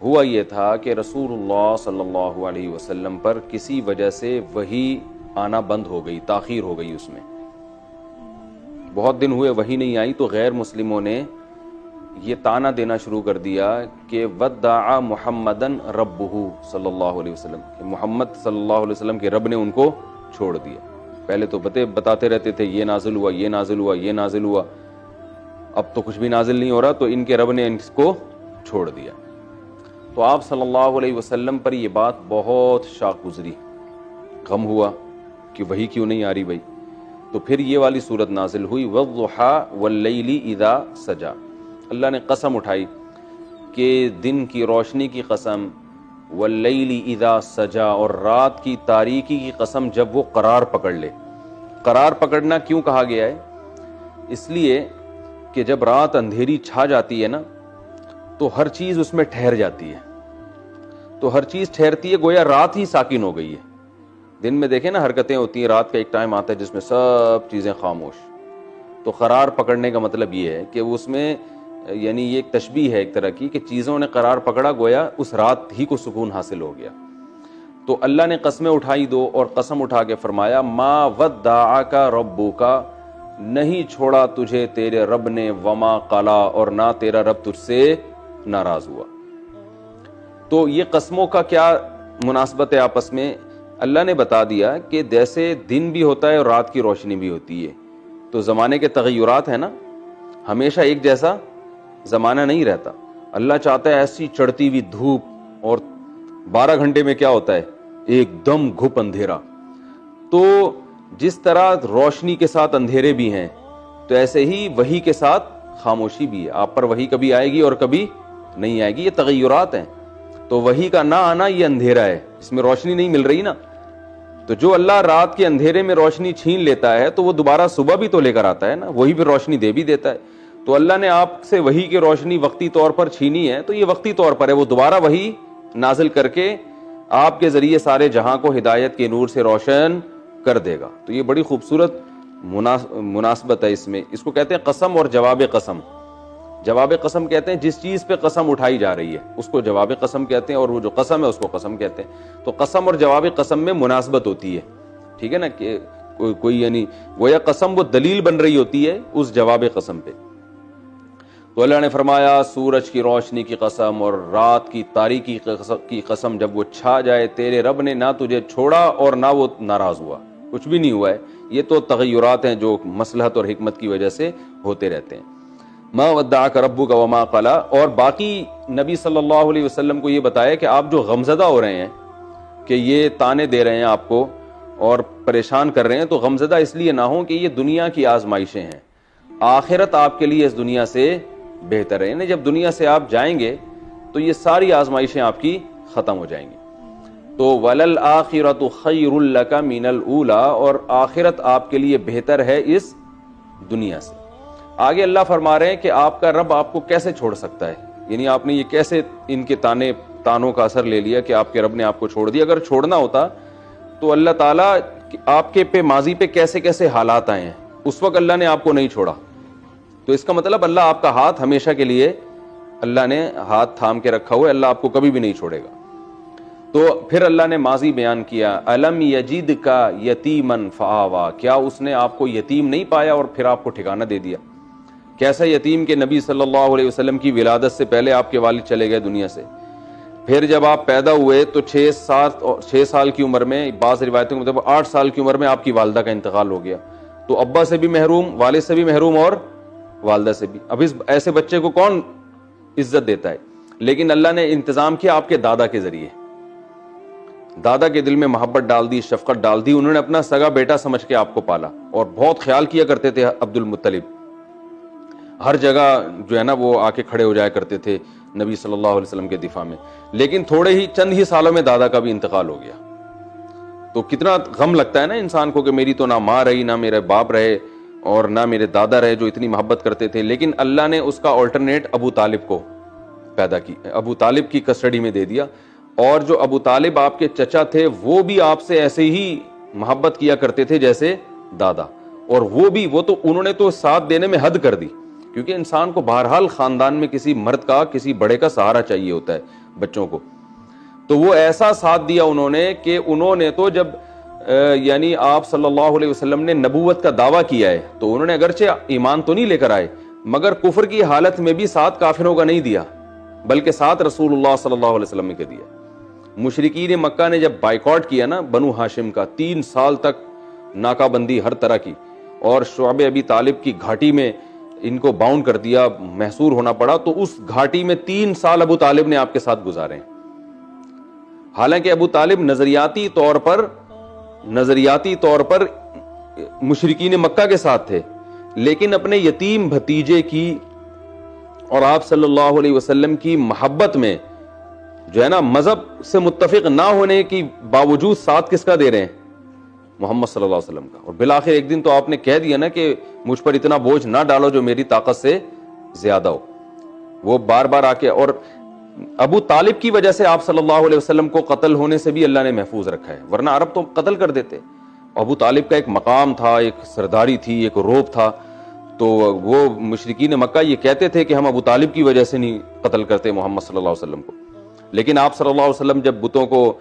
ہوا یہ تھا کہ رسول اللہ صلی اللہ علیہ وسلم پر کسی وجہ سے وحی آنا بند ہو گئی، تاخیر ہو گئی، اس میں بہت دن ہوئے وحی نہیں آئی، تو غیر مسلموں نے یہ طعنہ دینا شروع کر دیا کہ ودع محمدن ربہ صلی اللہ علیہ وسلم، کہ محمد صلی اللہ علیہ وسلم کے رب نے ان کو چھوڑ دیا۔ پہلے تو بتاتے رہتے تھے یہ نازل ہوا، یہ نازل ہوا، یہ نازل ہوا، اب تو کچھ بھی نازل نہیں ہو رہا، تو ان کے رب نے ان کو چھوڑ دیا۔ تو آپ صلی اللہ علیہ وسلم پر یہ بات بہت شاق گزری، غم ہوا کہ وحی کیوں نہیں آ رہی بھائی۔ تو پھر یہ والی صورت نازل ہوئی وَالضُّحَىٰ وَاللَّيْلِ اِذَا سَجَىٰ، اللہ نے قسم اٹھائی کہ دن کی روشنی کی قسم، وَاللَّيْلِ اِذَا سَجَىٰ، اور رات کی تاریکی کی قسم جب وہ قرار پکڑ لے۔ قرار پکڑنا کیوں کہا گیا ہے؟ اس لیے کہ جب رات اندھیری چھا جاتی ہے نا تو ہر چیز اس میں ٹھہر جاتی ہے، تو ہر چیز ٹھہرتی ہے، گویا رات ہی ساکن ہو گئی ہے۔ دن میں دیکھیں نا حرکتیں ہوتی ہیں، رات کا ایک ٹائم آتا ہے جس میں سب چیزیں خاموش۔ تو قرار پکڑنے کا مطلب یہ ہے کہ اس میں یعنی یہ ایک تشبیہ ہے ایک طرح کی کہ چیزوں نے قرار پکڑا، گویا اس رات ہی کو سکون حاصل ہو گیا۔ تو اللہ نے قسمیں اٹھائی دو، اور قسم اٹھا کے فرمایا ما ودعک ربک، نہیں چھوڑا تجھے تیرے رب نے، وما قلا، اور نہ تیرا رب تجھ سے ناراض ہوا۔ تو یہ قسموں کا کیا مناسبت ہے آپس میں؟ اللہ نے بتا دیا کہ جیسے دن بھی ہوتا ہے اور رات کی روشنی بھی ہوتی ہے، تو زمانے کے تغیرات ہیں نا، ہمیشہ ایک جیسا زمانہ نہیں رہتا۔ اللہ چاہتا ہے ایسی چڑھتی ہوئی دھوپ، اور 12 گھنٹے میں کیا ہوتا ہے؟ ایک دم گھپ اندھیرا۔ تو جس طرح روشنی کے ساتھ اندھیرے بھی ہیں، تو ایسے ہی وحی کے ساتھ خاموشی بھی ہے۔ آپ پر وحی کبھی آئے گی اور کبھی نہیں آئے گی، یہ تغیرات ہیں۔ تو وحی کا نہ آنا یہ اندھیرا ہے، اس میں روشنی نہیں مل رہی نا۔ تو جو اللہ رات کے اندھیرے میں روشنی چھین لیتا ہے تو وہ دوبارہ صبح بھی تو لے کر آتا ہے نا، وہی پھر روشنی دے بھی دیتا ہے۔ تو اللہ نے آپ سے وحی کی روشنی وقتی طور پر چھینی ہے، تو یہ وقتی طور پر ہے، وہ دوبارہ وحی نازل کر کے آپ کے ذریعے سارے جہاں کو ہدایت کے نور سے روشن کر دے گا۔ تو یہ بڑی خوبصورت مناسبت ہے اس میں، اس کو کہتے ہیں قسم اور جواب قسم۔ جواب قسم کہتے ہیں جس چیز پہ قسم اٹھائی جا رہی ہے اس کو جواب قسم کہتے ہیں، اور وہ جو قسم ہے اس کو قسم کہتے ہیں۔ تو قسم اور جواب قسم میں مناسبت ہوتی ہے، ٹھیک ہے نا، کہ کوئی یعنی گویا قسم وہ دلیل بن رہی ہوتی ہے اس جواب قسم پہ۔ تو اللہ نے فرمایا سورج کی روشنی کی قسم اور رات کی تاریکی کی قسم، جب وہ چھا جائے تیرے رب نے نہ تجھے چھوڑا اور نہ وہ ناراض ہوا، کچھ بھی نہیں ہوا ہے۔ یہ تو تغیرات ہیں جو مصلحت اور حکمت کی وجہ سے ہوتے رہتے ہیں۔ ما ودعک ربک وما قلا، اور باقی نبی صلی اللہ علیہ وسلم کو یہ بتایا کہ آپ جو غمزدہ ہو رہے ہیں، کہ یہ تانے دے رہے ہیں آپ کو اور پریشان کر رہے ہیں، تو غمزدہ اس لیے نہ ہوں کہ یہ دنیا کی آزمائشیں ہیں، آخرت آپ کے لیے اس دنیا سے بہتر ہے۔ یعنی جب دنیا سے آپ جائیں گے تو یہ ساری آزمائشیں آپ کی ختم ہو جائیں گی۔ تو وَلَلْآخِرَةُ خَيْرٌ لَكَ مِنَ الْأُولَىٰ، اور آخرت آپ کے لیے بہتر ہے اس دنیا سے۔ آگے اللہ فرما رہے ہیں کہ آپ کا رب آپ کو کیسے چھوڑ سکتا ہے، یعنی آپ نے یہ کیسے ان کے تانوں کا اثر لے لیا کہ آپ کے رب نے آپ کو چھوڑ دیا۔ اگر چھوڑنا ہوتا تو اللہ تعالیٰ آپ کے پہ ماضی پہ کیسے کیسے حالات آئے ہیں، اس وقت اللہ نے آپ کو نہیں چھوڑا، تو اس کا مطلب اللہ آپ کا ہاتھ ہمیشہ کے لیے اللہ نے ہاتھ تھام کے رکھا ہوا ہے، اللہ آپ کو کبھی بھی نہیں چھوڑے گا۔ تو پھر اللہ نے ماضی بیان کیا، الم یجدک یتیما فآویٰ، کیا اس نے آپ کو یتیم نہیں پایا اور پھر آپ کو ٹھکانہ دے دیا؟ کیسا یتیم کہ نبی صلی اللہ علیہ وسلم کی ولادت سے پہلے آپ کے والد چلے گئے دنیا سے، پھر جب آپ پیدا ہوئے تو 6 سال کی عمر میں، بعض روایتوں کے مطابق 8 سال کی عمر میں آپ کی والدہ کا انتقال ہو گیا، تو ابا سے بھی محروم، والد سے بھی محروم اور والدہ سے بھی۔ اب اس ایسے بچے کو کون عزت دیتا ہے؟ لیکن اللہ نے انتظام کیا آپ کے دادا کے ذریعے، دادا کے دل میں محبت ڈال دی، شفقت ڈال دی، انہوں نے اپنا سگا بیٹا سمجھ کے آپ کو پالا، اور بہت خیال کیا کرتے تھے عبد المطلب، ہر جگہ جو ہے نا وہ آ کے کھڑے ہو جایا کرتے تھے نبی صلی اللہ علیہ وسلم کے دفاع میں۔ لیکن چند ہی سالوں میں دادا کا بھی انتقال ہو گیا، تو کتنا غم لگتا ہے نا انسان کو کہ میری تو نہ ماں رہی، نہ میرے باپ رہے، اور نہ میرے دادا رہے جو اتنی محبت کرتے تھے۔ لیکن اللہ نے اس کا آلٹرنیٹ ابو طالب کو پیدا کی، ابو طالب کی کسٹڈی میں دے دیا، اور جو ابو طالب آپ کے چچا تھے وہ بھی آپ سے ایسے ہی محبت کیا کرتے تھے جیسے دادا، اور وہ تو انہوں نے تو ساتھ دینے میں حد کر دی، کیونکہ انسان کو بہرحال خاندان میں کسی مرد کا، کسی بڑے کا سہارا چاہیے ہوتا ہے، بچوں کو. تو وہ ایسا ساتھ دیا انہوں نے کہ انہوں نے تو جب یعنی آپ صلی اللہ علیہ وسلم نے نبوت کا دعویٰ کیا ہے تو انہوں نے اگرچہ ایمان تو نہیں لے کر آئے مگر کفر کی حالت میں بھی ساتھ کافروں کا نہیں دیا بلکہ ساتھ رسول اللہ صلی اللہ علیہ وسلم کا دیا. مشرکین مکہ نے جب بائیکاٹ کیا نا بنو ہاشم کا 3 سال تک ناکہ بندی ہر طرح کی اور شعب ابی طالب کی گھاٹی میں ان کو باؤنڈ کر دیا, محصور ہونا پڑا, تو اس گھاٹی میں 3 سال ابو طالب نے آپ کے ساتھ گزارے ہیں. حالانکہ ابو طالب نظریاتی طور پر مشرکین مکہ کے ساتھ تھے لیکن اپنے یتیم بھتیجے کی اور آپ صلی اللہ علیہ وسلم کی محبت میں جو ہے نا مذہب سے متفق نہ ہونے کی باوجود ساتھ کس کا دے رہے ہیں؟ محمد صلی اللہ علیہ وسلم کا. اور بالآخر ایک دن تو آپ نے کہہ دیا نا کہ مجھ پر اتنا بوجھ نہ ڈالو جو میری طاقت سے زیادہ ہو. وہ بار بار آ کے, اور ابو طالب کی وجہ سے آپ صلی اللہ علیہ وسلم کو قتل ہونے سے بھی اللہ نے محفوظ رکھا ہے, ورنہ عرب تو قتل کر دیتے. ابو طالب کا ایک مقام تھا, ایک سرداری تھی, ایک روب تھا, تو وہ مشرکین مکہ یہ کہتے تھے کہ ہم ابو طالب کی وجہ سے نہیں قتل کرتے محمد صلی اللہ علیہ وسلم کو. لیکن آپ صلی اللہ علیہ وسلم جب بتوں کو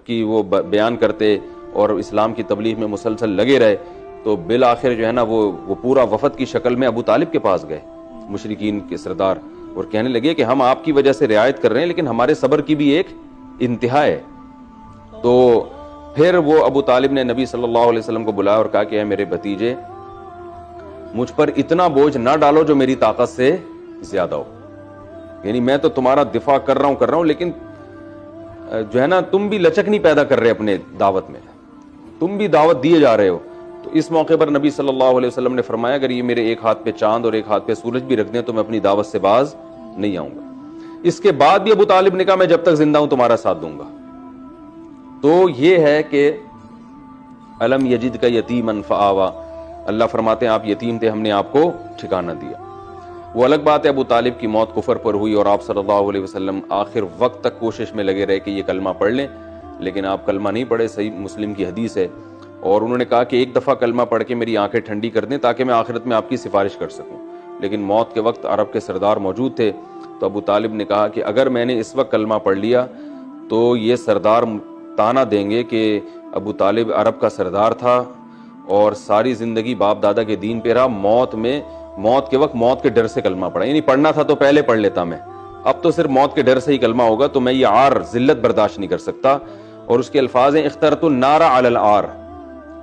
کی وہ بیان کرتے اور اسلام کی تبلیغ میں مسلسل لگے رہے تو بالآخر جو ہے نا وہ پورا وفد کی شکل میں ابو طالب کے پاس گئے مشرکین کے سردار, اور کہنے لگے کہ ہم آپ کی وجہ سے رعایت کر رہے ہیں لیکن ہمارے صبر کی بھی ایک انتہا ہے. تو پھر وہ ابو طالب نے نبی صلی اللہ علیہ وسلم کو بلایا اور کہا کہ اے میرے بھتیجے مجھ پر اتنا بوجھ نہ ڈالو جو میری طاقت سے زیادہ ہو. یعنی میں تو تمہارا دفاع کر رہا ہوں لیکن جو ہے نا تم بھی لچک نہیں پیدا کر رہے اپنے دعوت میں, تم بھی دعوت دیے جا رہے ہو. تو اس موقع پر نبی صلی اللہ علیہ وسلم نے فرمایا اگر یہ میرے ایک ہاتھ پہ چاند اور ایک ہاتھ پہ سورج بھی رکھ دیں تو میں اپنی دعوت سے باز نہیں آؤں گا. اس کے بعد بھی ابو طالب نے کہا میں جب تک زندہ ہوں تمہارا ساتھ دوں گا. تو یہ ہے کہ الم یجد کا یتیما فآوا, اللہ فرماتے ہیں آپ یتیم تھے ہم نے آپ کو ٹھکانہ دیا. وہ الگ بات ہے ابو طالب کی موت کفر پر ہوئی اور آپ صلی اللہ علیہ وسلم آخر وقت تک کوشش میں لگے رہے کہ یہ کلمہ پڑھ لیں, لیکن آپ کلمہ نہیں پڑھے. صحیح مسلم کی حدیث ہے, اور انہوں نے کہا کہ ایک دفعہ کلمہ پڑھ کے میری آنکھیں ٹھنڈی کر دیں تاکہ میں آخرت میں آپ کی سفارش کر سکوں. لیکن موت کے وقت عرب کے سردار موجود تھے تو ابو طالب نے کہا کہ اگر میں نے اس وقت کلمہ پڑھ لیا تو یہ سردار تانا دیں گے کہ ابو طالب عرب کا سردار تھا اور ساری زندگی باپ دادا کے دین پہ رہا, موت کے وقت موت کے ڈر سے کلمہ پڑھا. یعنی پڑھنا تھا تو پہلے پڑھ لیتا میں, اب تو صرف موت کے ڈر سے ہی کلمہ ہوگا, تو میں یہ عار ذلت برداشت نہیں کر سکتا. اور اس کے الفاظ ہیں اخترت النار علی العار,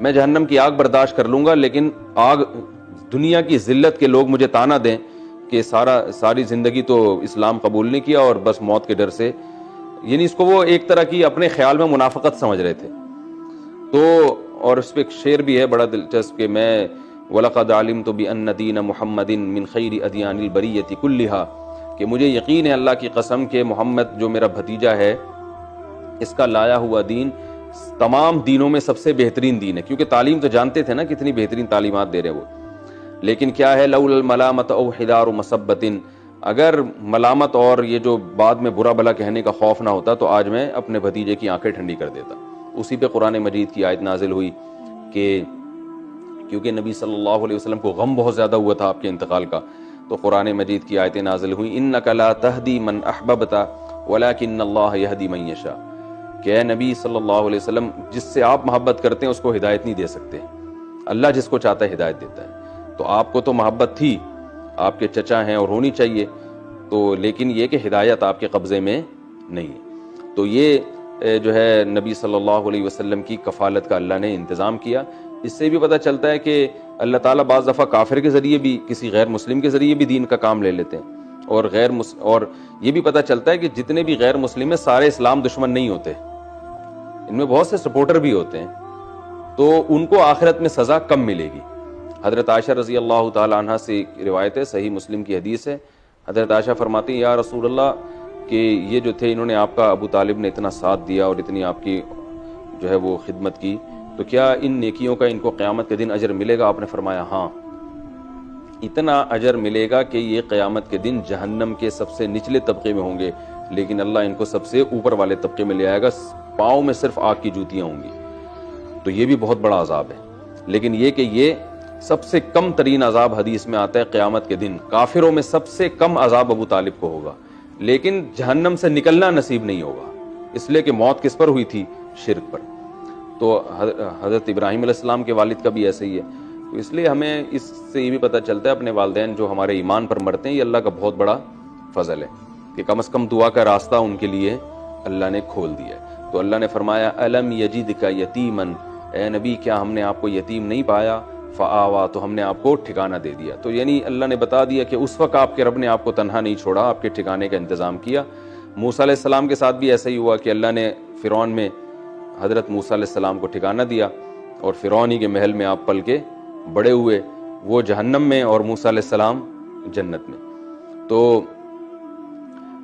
میں جہنم کی آگ برداشت کر لوں گا لیکن آگ دنیا کی ذلت کے لوگ مجھے تانا دیں کہ ساری زندگی تو اسلام قبول نہیں کیا اور بس موت کے ڈر سے, یعنی اس کو وہ ایک طرح کی اپنے خیال میں منافقت سمجھ رہے تھے. تو اور اس پہ ایک شعر بھی ہے بڑا دلچسپ کہ میں وَلَقَدْ عَلِمْتُ بِأَنَّ دِينَ مُحَمَّدٍ مِّن خَيْرِ أَدْيَانِ الْبَرِيَّةِ كُلِّهَا, کہ مجھے یقین ہے اللہ کی قسم کہ محمد جو میرا بھتیجا ہے اس کا لایا ہوا دین تمام دینوں میں سب سے بہترین دین ہے. کیونکہ تعلیم تو جانتے تھے نا کتنی بہترین تعلیمات دے رہے وہ, لیکن کیا ہے لولا الملامت او حدار مسبت, اگر ملامت اور یہ جو بعد میں برا بلا کہنے کا خوف نہ ہوتا تو آج میں اپنے بھتیجے کی آنکھیں ٹھنڈی کر دیتا. اسی پہ قرآن مجید کی آیت نازل ہوئی کہ کیونکہ نبی صلی اللہ علیہ وسلم کو غم بہت زیادہ ہوا تھا آپ کے انتقال کا, تو قرآن مجید کی آیتیں نازل ہوئی انک لا تہدی من احببت ولکن اللہ یہدی من یشاء, کہ اے نبی صلی اللہ علیہ وسلم جس سے آپ محبت کرتے ہیں اس کو ہدایت نہیں دے سکتے, اللہ جس کو چاہتا ہے ہدایت دیتا ہے. تو آپ کو تو محبت تھی, آپ کے چچا ہیں اور ہونی چاہیے, تو لیکن یہ کہ ہدایت آپ کے قبضے میں نہیں ہے. تو یہ جو ہے نبی صلی اللہ علیہ وسلم کی کفالت کا اللہ نے انتظام کیا. اس سے بھی پتہ چلتا ہے کہ اللہ تعالیٰ بعض دفعہ کافر کے ذریعے بھی کسی غیر مسلم کے ذریعے بھی دین کا کام لے لیتے ہیں, اور یہ بھی پتہ چلتا ہے کہ جتنے بھی غیر مسلم ہیں سارے اسلام دشمن نہیں ہوتے, ان میں بہت سے سپورٹر بھی ہوتے ہیں, تو ان کو آخرت میں سزا کم ملے گی. حضرت عائشہ رضی اللہ تعالی عنہ سے روایت ہے, صحیح مسلم کی حدیث ہے, حضرت عائشہ فرماتی ہیں یا رسول اللہ کہ یہ جو تھے انہوں نے آپ کا ابو طالب نے اتنا ساتھ دیا اور اتنی آپ کی جو ہے وہ خدمت کی, تو کیا ان نیکیوں کا ان کو قیامت کے دن اجر ملے گا؟ آپ نے فرمایا ہاں, اتنا اجر ملے گا کہ یہ قیامت کے دن جہنم کے سب سے نچلے طبقے میں ہوں گے لیکن اللہ ان کو سب سے اوپر والے طبقے میں لے آئے گا, پاؤں میں صرف آگ کی جوتیاں ہوں گی. تو یہ بھی بہت بڑا عذاب ہے. لیکن یہ کہ یہ سب سے کم ترین عذاب حدیث میں آتا ہے قیامت کے دن, کافروں میں سب سے کم عذاب ابو طالب کو ہوگا, لیکن جہنم سے نکلنا نصیب نہیں ہوگا، اس لیے کہ موت کس پر ہوئی تھی؟ شرک پر۔ تو حضرت ابراہیم علیہ السلام کے والد کا بھی ایسے ہی ہے، تو اس لیے ہمیں اس سے یہ بھی پتہ چلتا ہے اپنے والدین جو ہمارے ایمان پر مرتے ہیں، یہ اللہ کا بہت بڑا فضل ہے کہ کم از کم دعا کا راستہ ان کے لیے اللہ نے کھول دیا ہے۔ تو اللہ نے فرمایا الم یجدک یتیما، اے نبی کیا ہم نے آپ کو یتیم نہیں پایا؟ فآوا، تو ہم نے آپ کو ٹھکانہ دے دیا۔ تو یعنی اللہ نے بتا دیا کہ اس وقت آپ کے رب نے آپ کو تنہا نہیں چھوڑا، آپ کے ٹھکانے کا انتظام کیا۔ موسیٰ علیہ السلام کے ساتھ بھی ایسا ہی ہوا کہ اللہ نے فرعون میں حضرت موسیٰ علیہ السلام کو ٹھکانہ دیا، اور فرعون ہی کے محل میں آپ پل کے بڑے ہوئے، وہ جہنم میں اور موسیٰ علیہ السلام جنت میں۔ تو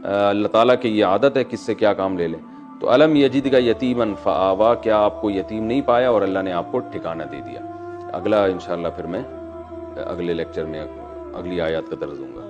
اللہ تعالیٰ کی یہ عادت ہے کس سے کیا کام لے لیں۔ تو الم یجدک یتیما فآوا، کیا آپ کو یتیم نہیں پایا اور اللہ نے آپ کو ٹھکانہ دے دیا۔ اگلا انشاءاللہ پھر میں اگلے لیکچر میں اگلی آیات کا درس دوں گا۔